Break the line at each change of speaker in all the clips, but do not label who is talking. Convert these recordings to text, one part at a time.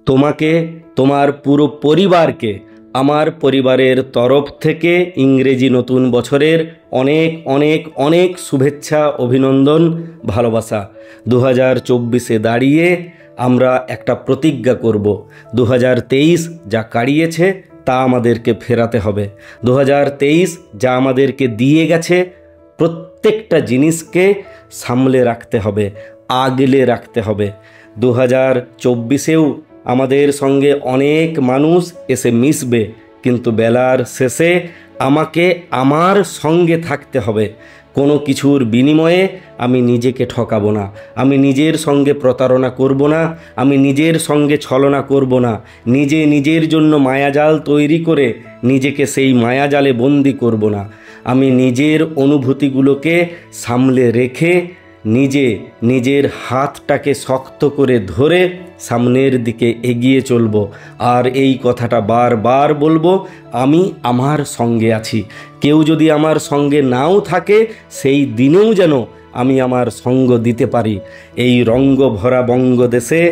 তোমাকে, তোমার পুরো পরিবারকে আমার পরিবারের তরফ থেকে ইংরেজি নতুন বছরের অনেক অনেক অনেক শুভেচ্ছা, অভিনন্দন, ভালোবাসা। 2024-এ দাঁড়িয়ে আমরা একটা প্রতিজ্ঞা করব। 2023 যা কাটিয়েছে তা আমাদেরকে ফেরাতে হবে। 2023 যা আমাদেরকে দিয়ে গেছে প্রত্যেকটা জিনিসকে সামলে রাখতে হবে, আগলে রাখতে হবে। 2024-এও আমাদের সঙ্গে অনেক মানুষ এসে মিশবে, কিন্তু বেলার শেষে আমাকে আমার সঙ্গে থাকতে হবে। কোনো কিছুর বিনিময়ে আমি নিজেকে ঠকাবো না, আমি নিজের সঙ্গে প্রতারণা করব না, আমি নিজের সঙ্গে ছলনা করব না, নিজের জন্য মায়াজাল তৈরি করে নিজেকে সেই মায়াজালে বন্দি করব না। আমি নিজের অনুভূতিগুলোকে সামলে রেখে নিজের হাতটাকে শক্ত করে ধরে সামনের দিকে এগিয়ে চলব। আর এই কথাটা বারবার বলবো, আমি আমার সঙ্গে আছি। কেউ যদি আমার সঙ্গে নাও থাকে, সেই দিনেও যেন আমি আমার সঙ্গ দিতে পারি। এই রঙ্গ ভরা বঙ্গদেশে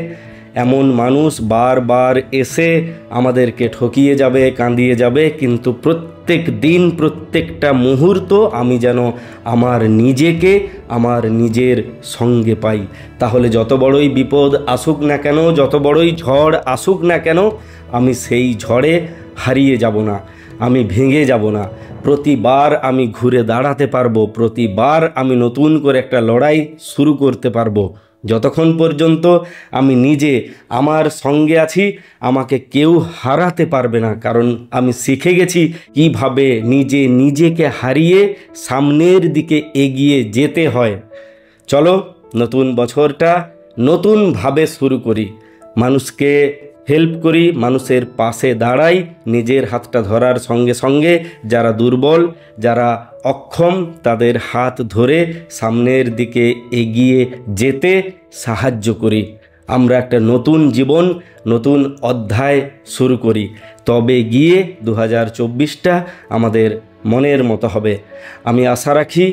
এমন মানুষ বারবার এসে আমাদেরকে ঠকিয়ে যাবে, কাঁদিয়ে যাবে, কিন্তু প্রত্যেক দিন প্রত্যেকটা মুহূর্ত আমি যেন আমার নিজেকে আমার নিজের সঙ্গে পাই। তাহলে যত বড়ই বিপদ আসুক না কেন, যত বড়ই ঝড় আসুক না কেন, আমি সেই ঝড়ে হারিয়ে যাব না, আমি ভেঙে যাব না। প্রতিবার আমি ঘুরে দাঁড়াতে পারবো, প্রতিবার আমি নতুন করে একটা লড়াই শুরু করতে পারবো। যতক্ষণ পর্যন্ত আমি নিজে আমার সঙ্গে আছি, আমাকে কেউ হারাতে পারবে না। কারণ আমি শিখে গেছি কিভাবে নিজেকে হারিয়ে সামনের দিকে এগিয়ে যেতে হয়। চলো নতুন বছরটা নতুনভাবে শুরু করি, মানুষকে হেল্প করি, মানুষের পাশে দাঁড়াই, নিজের হাতটা ধরার সঙ্গে সঙ্গে যারা দুর্বল, যারা অক্ষম, তাদের হাত ধরে সামনের দিকে এগিয়ে যেতে সাহায্য করি। আমরা একটা নতুন জীবন, নতুন অধ্যায় শুরু করি। তবে গিয়ে 2024টা আমাদের মনের মতো হবে। আমি আশা রাখি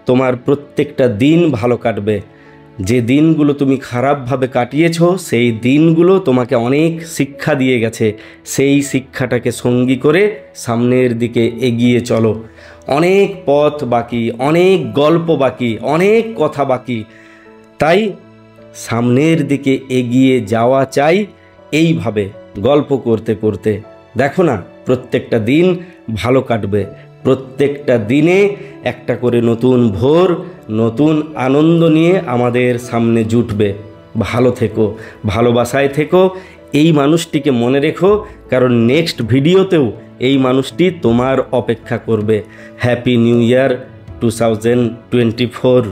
তোমার প্রত্যেকটা দিন ভালো কাটবে। যে দিনগুলো তুমি খারাপভাবে কাটিয়েছো, সেই দিনগুলো তোমাকে অনেক শিক্ষা দিয়ে গেছে। সেই শিক্ষাটাকে সঙ্গী করে সামনের দিকে এগিয়ে চলো। অনেক পথ বাকি, অনেক গল্প বাকি, অনেক কথা বাকি। তাই সামনের দিকে এগিয়ে যাওয়া চাই এইভাবে গল্প করতে করতে। দেখো না, প্রত্যেকটা দিন ভালো কাটবে, প্রত্যেকটা দিনে একটা করে নতুন ভোর, নতুন আনন্দ নিয়ে আমাদের সামনে জুটবে। ভালো থেকো, ভালোবাসায় থেকো, এই মানুষটিকে মনে রেখো, কারণ নেক্সট ভিডিওতেও এই মানুষটি তোমার অপেক্ষা করবে। Happy new year 2024।